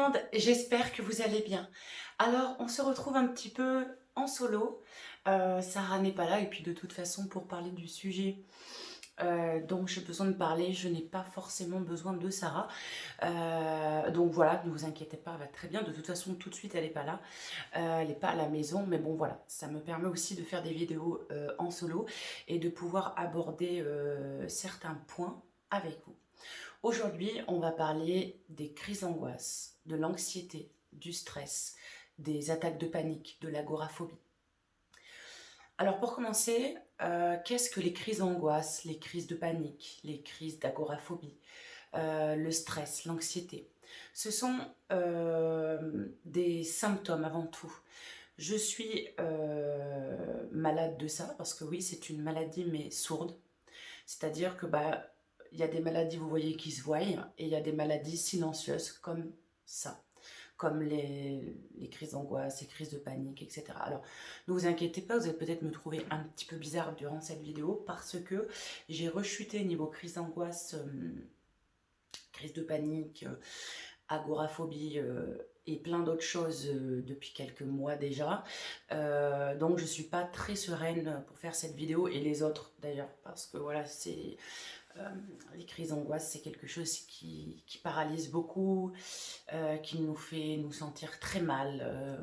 monde, j'espère que vous allez bien. Alors, on se retrouve un petit peu en solo. Sarah n'est pas là et puis de toute façon, pour parler du sujet dont j'ai besoin de parler, je n'ai pas forcément besoin de Sarah. Donc voilà, ne vous inquiétez pas, elle va très bien. De toute façon, tout de suite, elle n'est pas là. Elle n'est pas à la maison, mais bon voilà, ça me permet aussi de faire des vidéos en solo et de pouvoir aborder certains points avec vous. Aujourd'hui, on va parler des crises d'angoisse, de l'anxiété, du stress, des attaques de panique, de l'agoraphobie. Alors pour commencer, qu'est-ce que les crises d'angoisse, les crises de panique, les crises d'agoraphobie, le stress, l'anxiété? Ce sont des symptômes avant tout. Je suis malade de ça parce que oui, c'est une maladie mais sourde. C'est-à-dire que il y a des maladies, vous voyez, qui se voient, et il y a des maladies silencieuses comme ça, comme les crises d'angoisse, les crises de panique, etc. Alors, ne vous inquiétez pas, vous allez peut-être me trouver un petit peu bizarre durant cette vidéo parce que j'ai rechuté niveau crise d'angoisse, crise de panique, agoraphobie et plein d'autres choses depuis quelques mois déjà. Donc je suis pas très sereine pour faire cette vidéo et les autres d'ailleurs parce que voilà, c'est les crises d'angoisse, c'est quelque chose qui paralyse beaucoup, qui nous fait nous sentir très mal,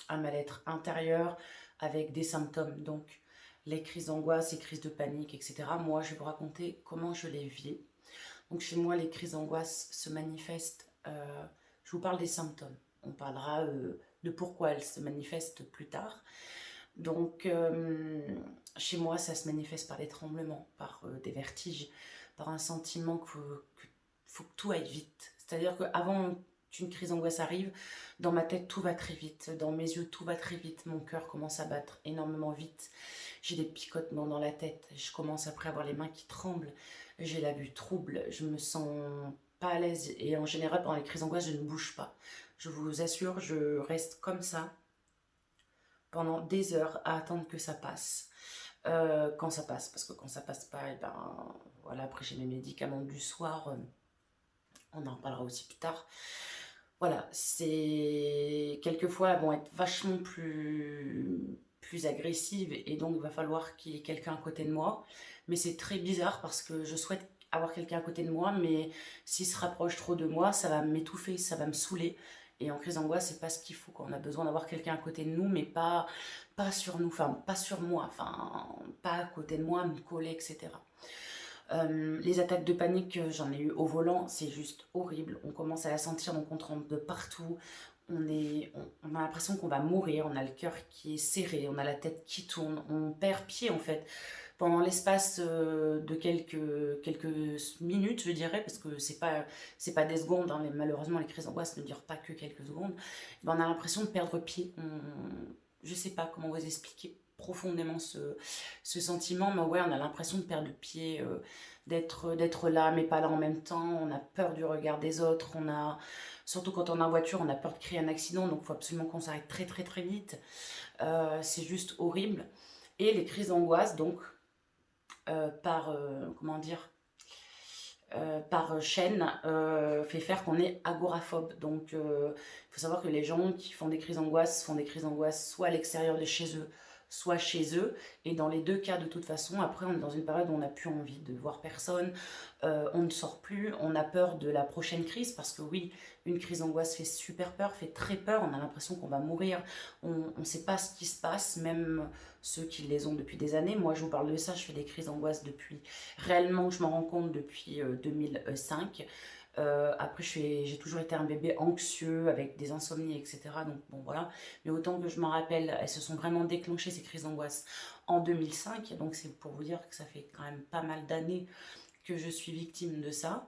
un mal-être intérieur avec des symptômes. Donc les crises d'angoisse, les crises de panique, etc. Moi, je vais vous raconter comment je les vis. Donc chez moi, les crises d'angoisse se manifestent, je vous parle des symptômes. On parlera de pourquoi elles se manifestent plus tard. Donc chez moi, ça se manifeste par des tremblements, par des vertiges, par un sentiment faut que tout aille vite. C'est-à-dire qu'avant qu'une crise d'angoisse arrive, dans ma tête, tout va très vite. Dans mes yeux, tout va très vite. Mon cœur commence à battre énormément vite. J'ai des picotements dans la tête. Je commence après à avoir les mains qui tremblent. J'ai la vue trouble. Je me sens pas à l'aise. Et en général, pendant les crises d'angoisse, je ne bouge pas. Je vous assure, je reste comme ça pendant des heures à attendre que ça passe. Quand ça passe, parce que quand ça passe pas, et ben voilà, après j'ai mes médicaments du soir, on en parlera aussi plus tard. Voilà, c'est quelquefois elles vont être vachement plus agressives et donc il va falloir qu'il y ait quelqu'un à côté de moi. Mais c'est très bizarre parce que je souhaite avoir quelqu'un à côté de moi, mais s'il se rapproche trop de moi, ça va m'étouffer, ça va me saouler. Et en crise d'angoisse, c'est pas ce qu'il faut. Quand on a besoin d'avoir quelqu'un à côté de nous, mais pas sur nous, enfin pas sur moi, enfin pas à côté de moi, me coller, etc. Les attaques de panique, j'en ai eu au volant, c'est juste horrible. On commence à la sentir, donc on tremble de partout. On a l'impression qu'on va mourir, on a le cœur qui est serré, on a la tête qui tourne, on perd pied en fait. Pendant l'espace de quelques minutes, je dirais, parce que c'est pas des secondes, hein, mais malheureusement les crises d'angoisse ne durent pas que quelques secondes, on a l'impression de perdre pied. Je sais pas comment vous expliquer profondément ce sentiment, mais ouais, on a l'impression de perdre pied, d'être là, mais pas là en même temps. On a peur du regard des autres, surtout quand on est en voiture, on a peur de créer un accident, donc il faut absolument qu'on s'arrête très très très vite. C'est juste horrible. Et les crises d'angoisse, donc, comment dire, par chaîne, fait faire qu'on est agoraphobe. Donc il faut savoir que les gens qui font des crises d'angoisse font des crises d'angoisse soit à l'extérieur de chez eux, soit chez eux. Et dans les deux cas, de toute façon, après on est dans une période où on n'a plus envie de voir personne, on ne sort plus, on a peur de la prochaine crise, parce que oui, une crise d'angoisse fait super peur, fait très peur, on a l'impression qu'on va mourir, on ne sait pas ce qui se passe, même ceux qui les ont depuis des années. Moi je vous parle de ça, je fais des crises d'angoisse depuis, réellement je m'en rends compte depuis 2005. Après, j'ai toujours été un bébé anxieux avec des insomnies, etc. Donc bon voilà. Mais autant que je m'en rappelle, elles se sont vraiment déclenchées ces crises d'angoisse en 2005. Donc c'est pour vous dire que ça fait quand même pas mal d'années que je suis victime de ça.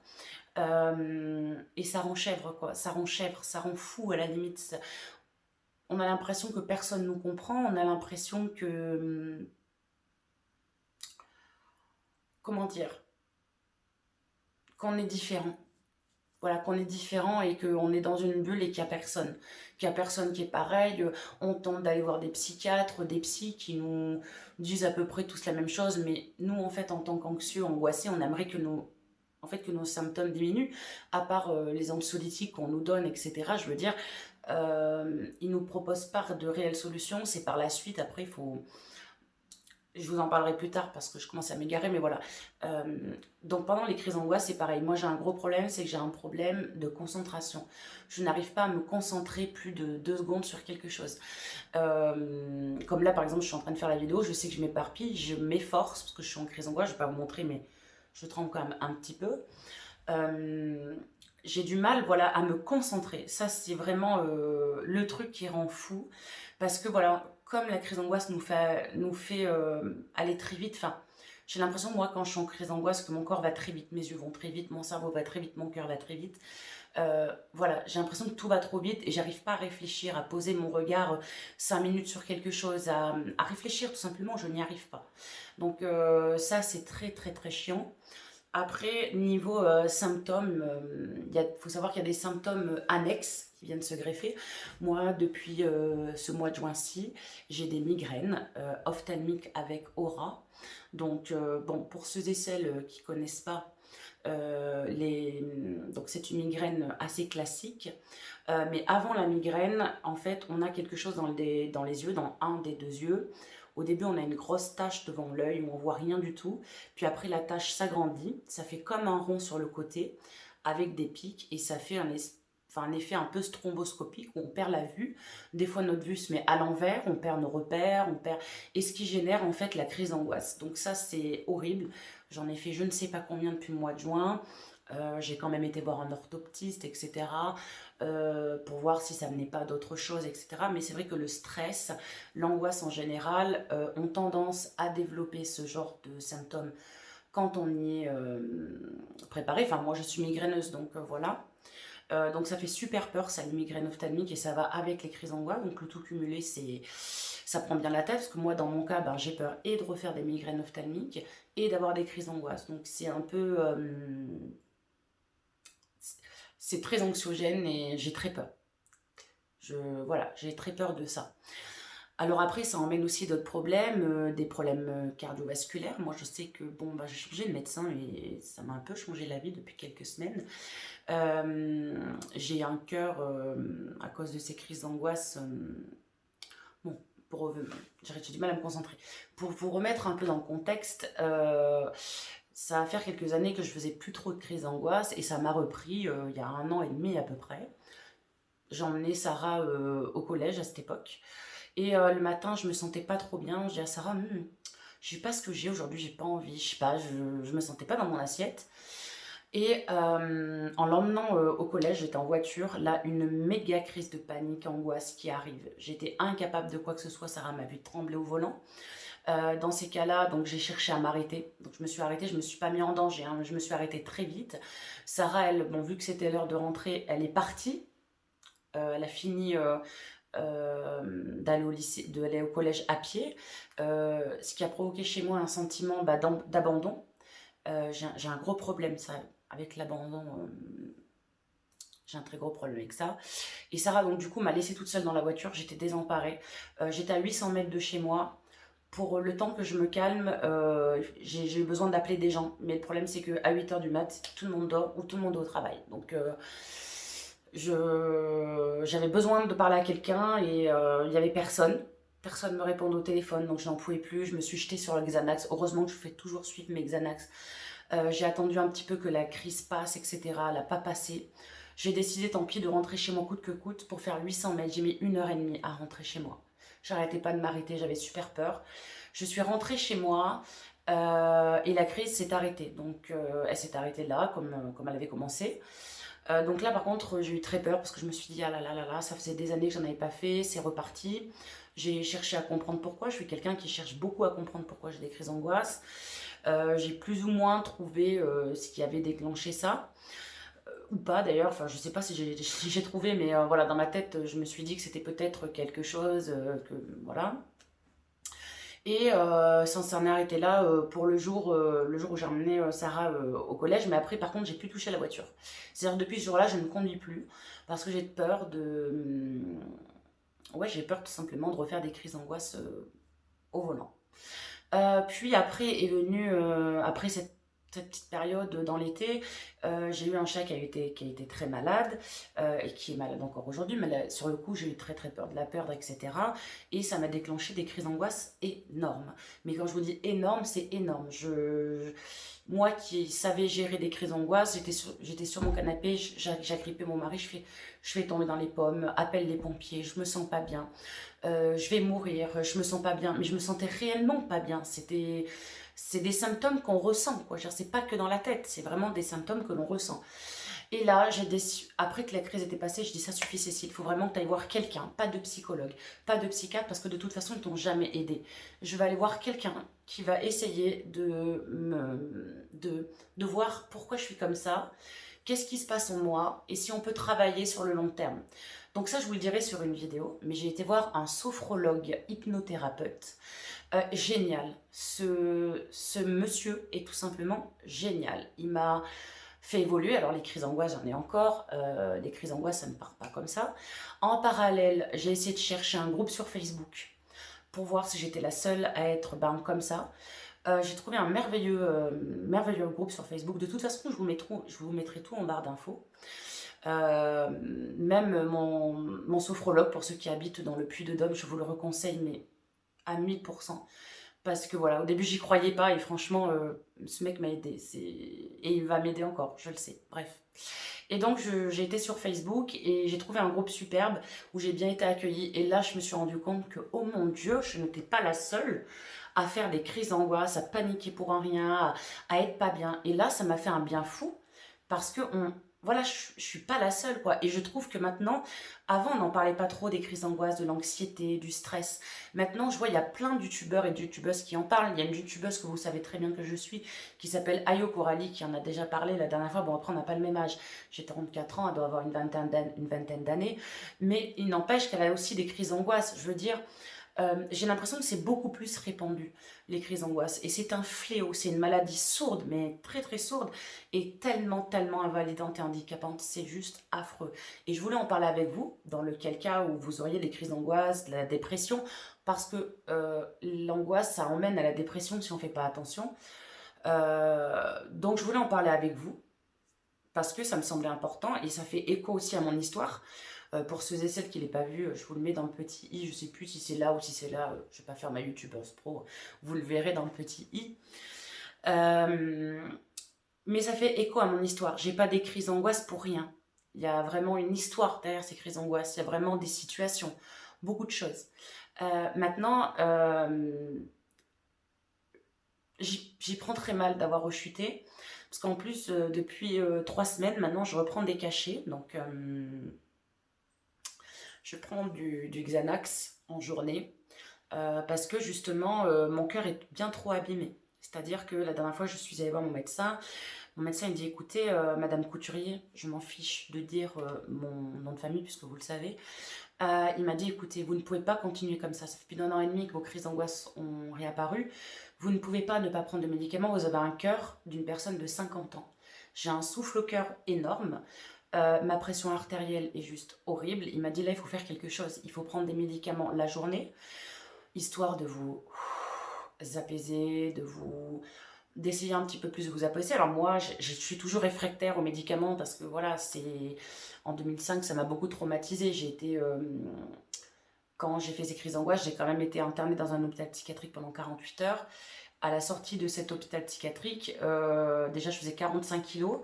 Et ça rend chèvre, quoi. Ça rend chèvre, ça rend fou à la limite. On a l'impression que personne nous comprend. On a l'impression que... Comment dire? Qu'on est différent. Voilà, qu'on est différent et qu'on est dans une bulle et qu'il y a personne qui est pareil. On tente d'aller voir des psychiatres, des psys qui nous disent à peu près tous la même chose, mais nous, en fait, en tant qu'anxieux, angoissés, on aimerait que en fait que nos symptômes diminuent, à part les anxiolytiques qu'on nous donne, etc. Je veux dire, ils nous proposent pas de réelles solutions. C'est par la suite, après, il faut... Je vous en parlerai plus tard parce que je commence à m'égarer, mais voilà. Euh, donc pendant les crises d'angoisse, c'est pareil. Moi, j'ai un gros problème, c'est que j'ai un problème de concentration. Je n'arrive pas à me concentrer plus de 2 secondes sur quelque chose. Comme là, par exemple, je suis en train de faire la vidéo, je sais que je m'éparpille, je m'efforce parce que je suis en crise d'angoisse, je ne vais pas vous montrer, mais je tremble quand même un petit peu. Euh, j'ai du mal, voilà, à me concentrer. Ça, c'est vraiment le truc qui rend fou. Parce que, voilà, comme la crise d'angoisse nous fait aller très vite, enfin, j'ai l'impression, moi, quand je suis en crise d'angoisse, que mon corps va très vite, mes yeux vont très vite, mon cerveau va très vite, mon cœur va très vite. Voilà, j'ai l'impression que tout va trop vite et j'arrive pas à réfléchir, à poser mon regard 5 minutes sur quelque chose, à réfléchir tout simplement, je n'y arrive pas. Donc ça, c'est très très très chiant. Après, niveau symptômes, il faut savoir qu'il y a des symptômes annexes qui viennent se greffer. Moi, depuis ce mois de juin-ci, j'ai des migraines ophtalmiques avec aura. Donc, bon, pour ceux et celles qui ne connaissent pas, donc c'est une migraine assez classique. Mais avant la migraine, en fait, on a quelque chose dans les yeux, dans un des 2 yeux. Au début, on a une grosse tache devant l'œil où on voit rien du tout. Puis après, la tache s'agrandit. Ça fait comme un rond sur le côté avec des pics et ça fait un effet un peu stromboscopique où on perd la vue. Des fois, notre vue se met à l'envers, on perd nos repères, et ce qui génère en fait la crise d'angoisse. Donc ça, c'est horrible. J'en ai fait je ne sais pas combien depuis le mois de juin. J'ai quand même été voir un orthoptiste, etc. Pour voir si ça venait pas d'autre chose, etc. Mais c'est vrai que le stress, l'angoisse en général, ont tendance à développer ce genre de symptômes quand on y est préparé. Enfin, moi, je suis migraineuse, donc voilà. Donc ça fait super peur, ça, les migraines ophtalmiques, et ça va avec les crises d'angoisse. Donc le tout cumulé, ça prend bien la tête, parce que moi, dans mon cas, ben, j'ai peur et de refaire des migraines ophtalmiques et d'avoir des crises d'angoisse. Donc c'est un peu... c'est très anxiogène et j'ai très peur. Voilà, j'ai très peur de ça. Alors après, ça emmène aussi d'autres problèmes, des problèmes cardiovasculaires. Moi, je sais que bon, bah, j'ai changé de médecin et ça m'a un peu changé la vie depuis quelques semaines. J'ai un cœur, à cause de ces crises d'angoisse, bon, j'ai du mal à me concentrer. Pour vous remettre un peu dans le contexte, ça va faire quelques années que je faisais plus trop de crises d'angoisse et ça m'a repris il y a 1 an et demi à peu près. J'emmenais Sarah au collège à cette époque. Et le matin, je me sentais pas trop bien. J'ai dit à Sarah, je sais pas ce que j'ai aujourd'hui, j'ai pas envie, je sais pas, je me sentais pas dans mon assiette. Et en l'emmenant au collège, j'étais en voiture, là, une méga crise de panique, angoisse qui arrive. J'étais incapable de quoi que ce soit, Sarah m'a vu trembler au volant. Dans ces cas-là, donc j'ai cherché à m'arrêter. Donc je me suis arrêtée, je me suis pas mis en danger, hein, je me suis arrêtée très vite. Sarah, elle, bon, vu que c'était l'heure de rentrer, elle est partie. Elle a fini d'aller au lycée, d'aller au collège à pied, ce qui a provoqué chez moi un sentiment d'abandon. J'ai un gros problème ça, avec l'abandon. J'ai un très gros problème avec ça. Et Sarah, donc du coup, m'a laissée toute seule dans la voiture. J'étais désemparée. J'étais à 800 mètres de chez moi. Pour le temps que je me calme, j'ai eu besoin d'appeler des gens. Mais le problème, c'est qu'à 8h du mat, tout le monde dort ou tout le monde est au travail. Donc, j'avais besoin de parler à quelqu'un et il n'y avait personne. Personne ne me répondait au téléphone, donc je n'en pouvais plus. Je me suis jetée sur le Xanax. Heureusement que je fais toujours suivre mes Xanax. J'ai attendu un petit peu que la crise passe, etc. Elle n'a pas passé. J'ai décidé, tant pis, de rentrer chez moi coûte que coûte pour faire 800 mètres. J'ai mis 1h30 à rentrer chez moi. J'arrêtais pas de m'arrêter, j'avais super peur. Je suis rentrée chez moi et la crise s'est arrêtée. Donc elle s'est arrêtée là, comme elle avait commencé. Donc là, par contre, j'ai eu très peur parce que je me suis dit, ah là là là là, ça faisait des années que j'en avais pas fait, c'est reparti. J'ai cherché à comprendre pourquoi. Je suis quelqu'un qui cherche beaucoup à comprendre pourquoi j'ai des crises d'angoisse. J'ai plus ou moins trouvé ce qui avait déclenché ça. Ou pas d'ailleurs, enfin je sais pas si j'ai trouvé, mais voilà, dans ma tête, je me suis dit que c'était peut-être quelque chose, voilà. Et ça s'en est arrêté là pour le jour où j'ai emmené Sarah au collège. Mais après, par contre, j'ai plus touché à la voiture. C'est-à-dire, depuis ce jour-là, je ne conduis plus parce que j'ai peur de. Ouais, j'ai peur tout simplement de refaire des crises d'angoisse au volant. Puis après est venu, après cette petite période dans l'été, j'ai eu un chat qui a été très malade, et qui est malade encore aujourd'hui, mais là, sur le coup, j'ai eu très très peur de la perdre, etc. Et ça m'a déclenché des crises d'angoisse énormes. Mais quand je vous dis énorme, c'est énorme. Moi qui savais gérer des crises d'angoisse, j'étais sur mon canapé, j'agrippais mon mari, je vais tomber dans les pommes, appelle les pompiers, je me sens pas bien, je vais mourir, je me sens pas bien, mais je me sentais réellement pas bien. C'est des symptômes qu'on ressent, quoi. C'est pas que dans la tête, c'est vraiment des symptômes que l'on ressent. Et là, après que la crise était passée, je dis ça suffit Cécile, il faut vraiment que tu ailles voir quelqu'un, pas de psychologue, pas de psychiatre, parce que de toute façon, ils t'ont jamais aidé. Je vais aller voir quelqu'un qui va essayer de voir pourquoi je suis comme ça, qu'est-ce qui se passe en moi, et si on peut travailler sur le long terme. Donc ça, je vous le dirai sur une vidéo, mais j'ai été voir un sophrologue hypnothérapeute. Génial. Ce monsieur est tout simplement génial. Il m'a fait évoluer. Alors les crises d'angoisse, j'en ai encore. Les crises d'angoisse, ça ne part pas comme ça. En parallèle, j'ai essayé de chercher un groupe sur Facebook pour voir si j'étais la seule à être comme ça. J'ai trouvé un merveilleux groupe sur Facebook. De toute façon, je vous mettrai tout en barre d'infos. Même mon sophrologue, pour ceux qui habitent dans le Puy-de-Dôme, je vous le reconseille, mais à 1000%. Parce que voilà, au début, j'y croyais pas et franchement, ce mec m'a aidé. Et il va m'aider encore, je le sais. Bref. Et donc, j'ai été sur Facebook et j'ai trouvé un groupe superbe où j'ai bien été accueillie. Et là, je me suis rendu compte que, oh mon Dieu, je n'étais pas la seule à faire des crises d'angoisse, à paniquer pour un rien, à être pas bien. Et là, ça m'a fait un bien fou parce que voilà, je suis pas la seule, quoi. Et je trouve que maintenant, avant, on n'en parlait pas trop des crises d'angoisse, de l'anxiété, du stress. Maintenant, je vois, il y a plein de youtubeurs et de youtubeuses qui en parlent. Il y a une youtubeuse que vous savez très bien que je suis, qui s'appelle Ayo Coralie, qui en a déjà parlé la dernière fois. Bon, après, on n'a pas le même âge. J'ai 34 ans, elle doit avoir une vingtaine d'années. Mais il n'empêche qu'elle a aussi des crises d'angoisse. Je veux dire, j'ai l'impression que c'est beaucoup plus répandu, les crises d'angoisse. Et c'est un fléau, c'est une maladie sourde, mais très très sourde, et tellement invalidante et handicapante, c'est juste affreux. Et je voulais en parler avec vous, dans lequel cas où vous auriez des crises d'angoisse, de la dépression, parce que l'angoisse, ça emmène à la dépression si on ne fait pas attention. Donc je voulais en parler avec vous, parce que ça me semblait important, et ça fait écho aussi à mon histoire. Pour ceux et celles qui ne l'ont pas vu, je vous le mets dans le petit i. Je ne sais plus si c'est là ou si c'est là. Je ne vais pas faire ma youtubeuse pro. Vous le verrez dans le petit i. Mais ça fait écho à mon histoire. J'ai pas des crises d'angoisse pour rien. Il y a vraiment une histoire derrière ces crises d'angoisse. Il y a vraiment des situations, beaucoup de choses. Maintenant, j'y prends très mal d'avoir rechuté. Parce qu'en plus, depuis 3 semaines, maintenant, je reprends des cachets. Donc, je prends du Xanax en journée parce que justement mon cœur est bien trop abîmé. C'est-à-dire que la dernière fois je suis allée voir mon médecin. Mon médecin il dit écoutez Madame Couturier, je m'en fiche de dire mon nom de famille puisque vous le savez. Il m'a dit écoutez, vous ne pouvez pas continuer comme ça. Ça fait plus d'1 an et demi que vos crises d'angoisse ont réapparu. Vous ne pouvez pas ne pas prendre de médicaments. Vous avez un cœur d'une personne de 50 ans. J'ai un souffle au cœur énorme. Ma pression artérielle est juste horrible. Il m'a dit là, il faut faire quelque chose. Il faut prendre des médicaments la journée, histoire de vous apaiser, d'essayer un petit peu plus de vous apaiser. Alors moi, je suis toujours réfractaire aux médicaments parce que voilà, en 2005, ça m'a beaucoup traumatisée. Quand j'ai fait ces crises d'angoisse, j'ai quand même été internée dans un hôpital psychiatrique pendant 48 heures. À la sortie de cet hôpital psychiatrique, déjà je faisais 45 kilos.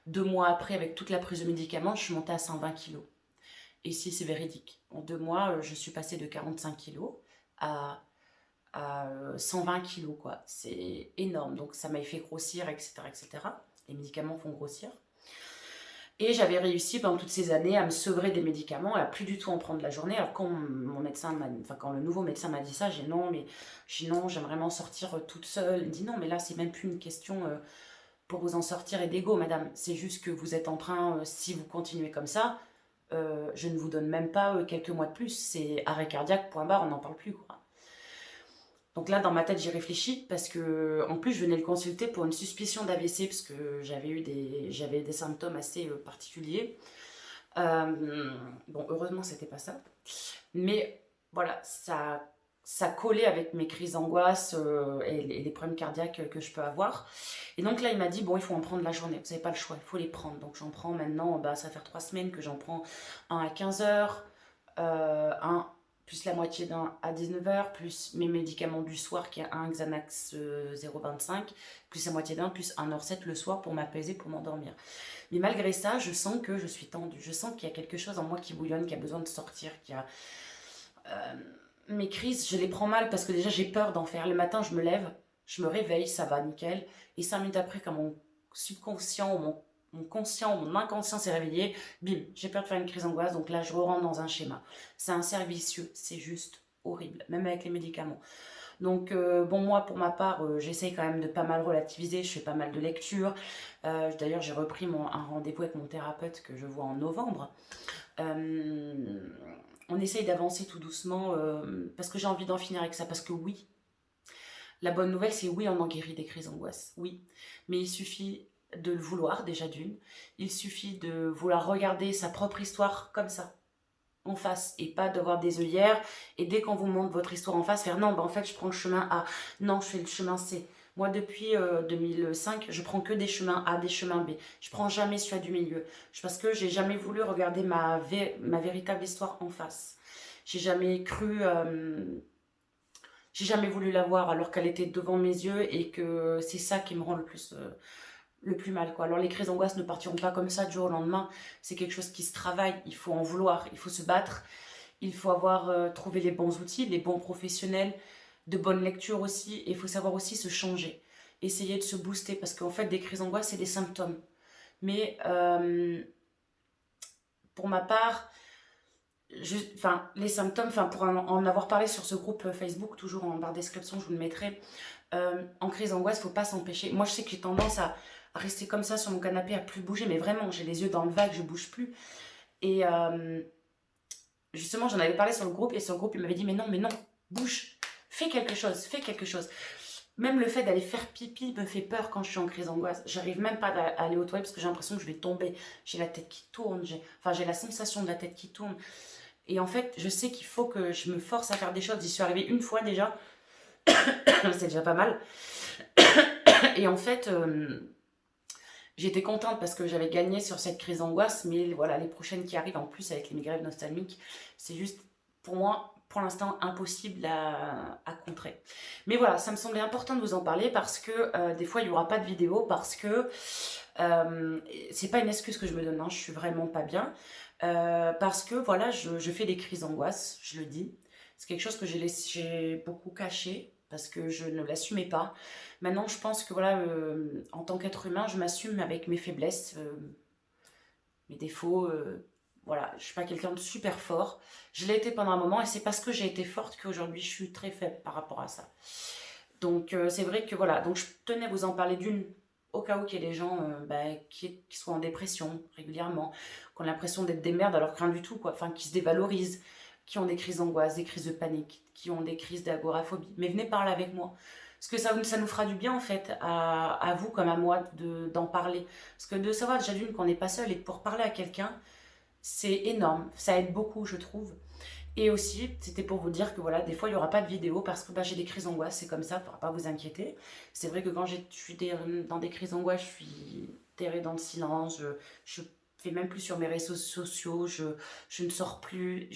2 mois après, avec toute la prise de médicaments, je suis montée à 120 kilos. Et si c'est véridique. En 2 mois, je suis passée de 45 kilos à 120 kilos, quoi. C'est énorme. Donc ça m'a fait grossir, etc., etc. Les médicaments font grossir. Et j'avais réussi pendant toutes ces années à me sevrer des médicaments et à plus du tout en prendre la journée. Alors quand quand le nouveau médecin m'a dit ça, j'ai dit non, j'aimerais vraiment sortir toute seule. Il me dit non, mais là c'est même plus une question pour vous en sortir et d'ego, madame. C'est juste que vous êtes en train, si vous continuez comme ça, je ne vous donne même pas quelques mois de plus. C'est arrêt cardiaque, point barre, on n'en parle plus, quoi. Donc là, dans ma tête, j'y réfléchis parce que, en plus, je venais le consulter pour une suspicion d'AVC parce que j'avais des symptômes assez particuliers. Bon, heureusement, c'était pas ça. Mais voilà, ça collait avec mes crises d'angoisse et les problèmes cardiaques que je peux avoir. Et donc là, il m'a dit, bon, il faut en prendre la journée, vous n'avez pas le choix, il faut les prendre. Donc j'en prends maintenant, bah, ça va faire 3 semaines que j'en prends un à 15 heures, un plus la moitié d'un à 19 heures, plus mes médicaments du soir qui est un Xanax 0,25, plus la moitié d'un, plus un heure 7 le soir pour m'apaiser, pour m'endormir. Mais malgré ça, je sens que je suis tendue, je sens qu'il y a quelque chose en moi qui bouillonne, qui a besoin de sortir, qui a... euh, mes crises, je les prends mal parce que déjà j'ai peur d'en faire. Le matin, je me lève, je me réveille, ça va nickel. Et 5 minutes après, quand mon subconscient ou mon conscient ou mon inconscient s'est réveillé, bim, j'ai peur de faire une crise d'angoisse. Donc là, je rentre dans un schéma. C'est un cercle vicieux, c'est juste horrible, même avec les médicaments. Donc, bon, moi, pour ma part, j'essaye quand même de pas mal relativiser. Je fais pas mal de lectures. D'ailleurs, j'ai repris un rendez-vous avec mon thérapeute que je vois en novembre. Euh, on essaye d'avancer tout doucement parce que j'ai envie d'en finir avec ça. Parce que oui, la bonne nouvelle, c'est oui, on en guérit des crises d'angoisse. Oui, mais il suffit de le vouloir, déjà d'une. Il suffit de vouloir regarder sa propre histoire comme ça, en face, et pas d'avoir des œillères. Et dès qu'on vous montre votre histoire en face, faire non, bah en fait, je prends le chemin A. Non, je fais le chemin C. Moi, depuis 2005, je prends que des chemins A, des chemins B. Je prends jamais celui du milieu. Parce que j'ai jamais voulu regarder ma véritable histoire en face. J'ai jamais cru... j'ai jamais voulu la voir alors qu'elle était devant mes yeux et que c'est ça qui me rend le plus mal, quoi. Alors les crises d'angoisse ne partiront pas comme ça du jour au lendemain. C'est quelque chose qui se travaille. Il faut en vouloir, il faut se battre. Il faut avoir trouvé les bons outils, les bons professionnels, de bonnes lectures aussi. Et il faut savoir aussi se changer. Essayer de se booster parce qu'en fait, des crises d'angoisse, c'est des symptômes. Mais pour ma part, les symptômes, pour en avoir parlé sur ce groupe Facebook, toujours en barre de description, je vous le mettrai. En crise d'angoisse, il ne faut pas s'empêcher. Moi, je sais que j'ai tendance à rester comme ça sur mon canapé, à plus bouger, mais vraiment, j'ai les yeux dans le vague, je bouge plus. Et justement, j'en avais parlé sur le groupe, et sur le groupe, il m'avait dit, mais non, bouge, fais quelque chose, fais quelque chose. Même le fait d'aller faire pipi me fait peur quand je suis en crise d'angoisse. J'arrive même pas à aller aux toilettes parce que j'ai l'impression que je vais tomber. J'ai la tête qui tourne, j'ai la sensation de la tête qui tourne. Et en fait, je sais qu'il faut que je me force à faire des choses. J'y suis arrivée une fois déjà. C'est déjà pas mal. Et en fait, j'étais contente parce que j'avais gagné sur cette crise d'angoisse. Mais voilà, les prochaines qui arrivent en plus avec les migraines nostalgiques, c'est juste pour moi, pour l'instant, impossible à contrer. Mais voilà, ça me semblait important de vous en parler parce que des fois, il n'y aura pas de vidéo parce que c'est pas une excuse que je me donne, hein, je suis vraiment pas bien. Parce que voilà, je fais des crises d'angoisse, je le dis. C'est quelque chose que j'ai beaucoup caché parce que je ne l'assumais pas. Maintenant, je pense que voilà, en tant qu'être humain, je m'assume avec mes faiblesses, mes défauts. Voilà, je suis pas quelqu'un de super fort. Je l'ai été pendant un moment et c'est parce que j'ai été forte qu'aujourd'hui je suis très faible par rapport à ça. Donc c'est vrai que voilà, donc je tenais à vous en parler d'une au cas où il y ait des gens qui soient en dépression régulièrement, qui ont l'impression d'être des merdes alors que rien du tout, quoi. Enfin, qui se dévalorisent, qui ont des crises d'angoisse, des crises de panique, qui ont des crises d'agoraphobie. Mais venez parler avec moi. Parce que ça nous fera du bien en fait, à vous comme à moi, d'en parler. Parce que de savoir déjà d'une qu'on n'est pas seul et pour parler à quelqu'un, c'est énorme. Ça aide beaucoup, je trouve. Et aussi, c'était pour vous dire que voilà, des fois, il n'y aura pas de vidéo parce que j'ai des crises d'angoisse, c'est comme ça, il ne faudra pas vous inquiéter. C'est vrai que quand je suis dans des crises d'angoisse, je suis terrée dans le silence, je fais même plus sur mes réseaux sociaux, je ne sors plus,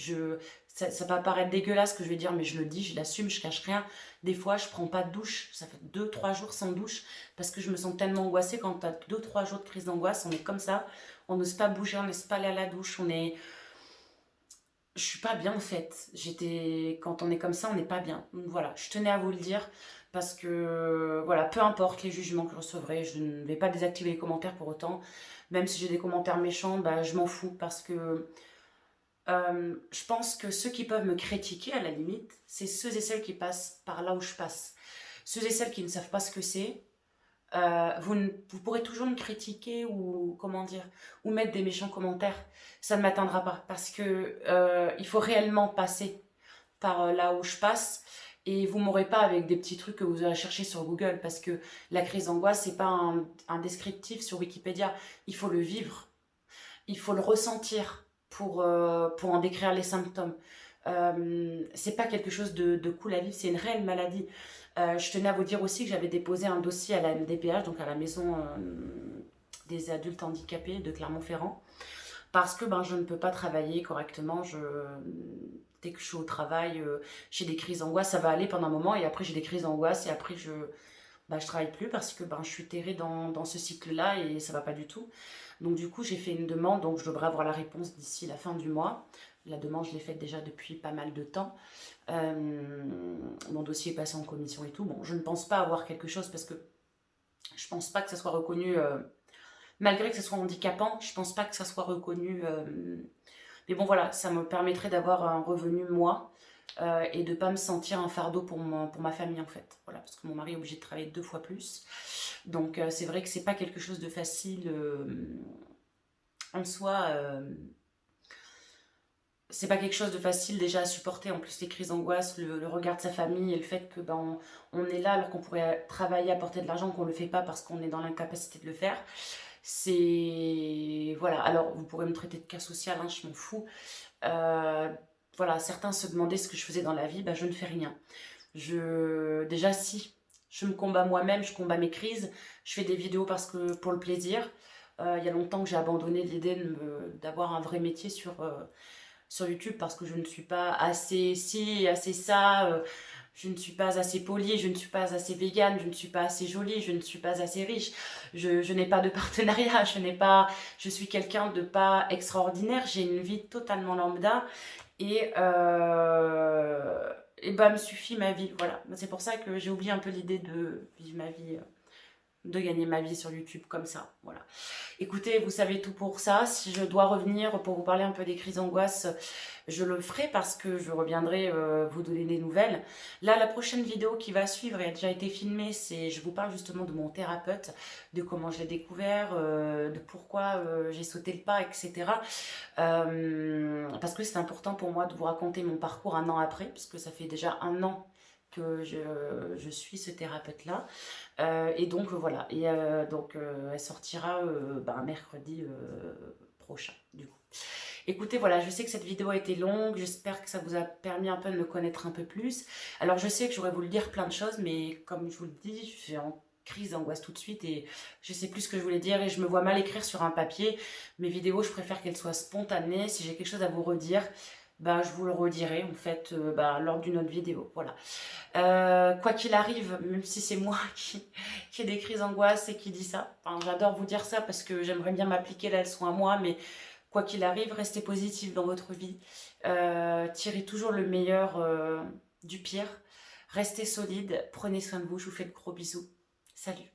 ça va paraître dégueulasse ce que je vais dire, mais je le dis, je l'assume, je cache rien. Des fois, je prends pas de douche, ça fait 2-3 jours sans douche parce que je me sens tellement angoissée. Quand tu as 2-3 jours de crise d'angoisse, on est comme ça, on n'ose pas bouger, on n'ose pas aller à la douche, je suis pas bien en fait. Quand on est comme ça, on n'est pas bien. Donc voilà, je tenais à vous le dire parce que voilà, peu importe les jugements que je recevrai, je ne vais pas désactiver les commentaires pour autant. Même si j'ai des commentaires méchants, je m'en fous parce que je pense que ceux qui peuvent me critiquer à la limite, c'est ceux et celles qui passent par là où je passe. Ceux et celles qui ne savent pas ce que c'est, vous pourrez toujours me critiquer ou comment dire, ou mettre des méchants commentaires. Ça ne m'atteindra pas parce que il faut réellement passer par là où je passe et vous m'aurez pas avec des petits trucs que vous allez chercher sur Google parce que la crise d'angoisse c'est pas un descriptif sur Wikipédia. Il faut le vivre, il faut le ressentir pour en décrire les symptômes. C'est pas quelque chose de cool à vivre, c'est une réelle maladie. Je tenais à vous dire aussi que j'avais déposé un dossier à la MDPH, donc à la maison des adultes handicapés de Clermont-Ferrand, parce que ben, je ne peux pas travailler correctement. Dès que je suis au travail, j'ai des crises d'angoisse, ça va aller pendant un moment, et après j'ai des crises d'angoisse, et après je travaille plus parce que ben, je suis terrée dans ce cycle-là et ça va pas du tout. Donc du coup, j'ai fait une demande, donc je devrais avoir la réponse d'ici la fin du mois. La demande, je l'ai faite déjà depuis pas mal de temps. Mon dossier est passé en commission et tout. Bon, je ne pense pas avoir quelque chose parce que je pense pas que ça soit reconnu, malgré que ce soit handicapant, je pense pas que ça soit reconnu. Mais bon, voilà, ça me permettrait d'avoir un revenu moi et de ne pas me sentir un fardeau pour ma famille en fait. Voilà, parce que mon mari est obligé de travailler 2 fois plus. Donc c'est vrai que c'est pas quelque chose de facile en soi. C'est pas quelque chose de facile déjà à supporter. En plus, les crises d'angoisse, le regard de sa famille et le fait que ben, on est là alors qu'on pourrait travailler, apporter de l'argent, qu'on le fait pas parce qu'on est dans l'incapacité de le faire. C'est. Voilà, alors vous pourrez me traiter de cas social, hein, je m'en fous. Euh, voilà, certains se demandaient ce que je faisais dans la vie, ben, je ne fais rien. Déjà, si je me combats moi-même, je combats mes crises, je fais des vidéos parce que pour le plaisir. Il y a longtemps que j'ai abandonné l'idée d'avoir un vrai métier sur YouTube parce que je ne suis pas assez ci, assez ça, je ne suis pas assez polie, je ne suis pas assez végane, je ne suis pas assez jolie, je ne suis pas assez riche, je n'ai pas de partenariat, je suis quelqu'un de pas extraordinaire, j'ai une vie totalement lambda et bah me suffit ma vie, voilà. C'est pour ça que j'ai oublié un peu l'idée de vivre ma vie, de gagner ma vie sur YouTube comme ça, voilà. Écoutez, vous savez tout pour ça. Si je dois revenir pour vous parler un peu des crises d'angoisse, je le ferai parce que je reviendrai vous donner des nouvelles. Là, la prochaine vidéo qui va suivre et a déjà été filmée, je vous parle justement de mon thérapeute, de comment je l'ai découvert, de pourquoi j'ai sauté le pas, etc. Parce que c'est important pour moi de vous raconter mon parcours un an après, puisque ça fait déjà un an que je suis ce thérapeute-là. Et donc voilà, et elle sortira mercredi prochain du coup. Écoutez, voilà, je sais que cette vidéo a été longue, j'espère que ça vous a permis un peu de me connaître un peu plus. Alors je sais que j'aurais voulu dire plein de choses, mais comme je vous le dis, je suis en crise d'angoisse tout de suite et je sais plus ce que je voulais dire et je me vois mal écrire sur un papier. Mes vidéos, je préfère qu'elles soient spontanées. Si j'ai quelque chose à vous redire, bah, je vous le redirai en fait lors d'une autre vidéo. Voilà. Quoi qu'il arrive, même si c'est moi qui ai des crises d'angoisse et qui dit ça, enfin, j'adore vous dire ça parce que j'aimerais bien m'appliquer la leçon à moi, mais quoi qu'il arrive, restez positif dans votre vie. Tirez toujours le meilleur du pire. Restez solide, prenez soin de vous, je vous fais de gros bisous. Salut!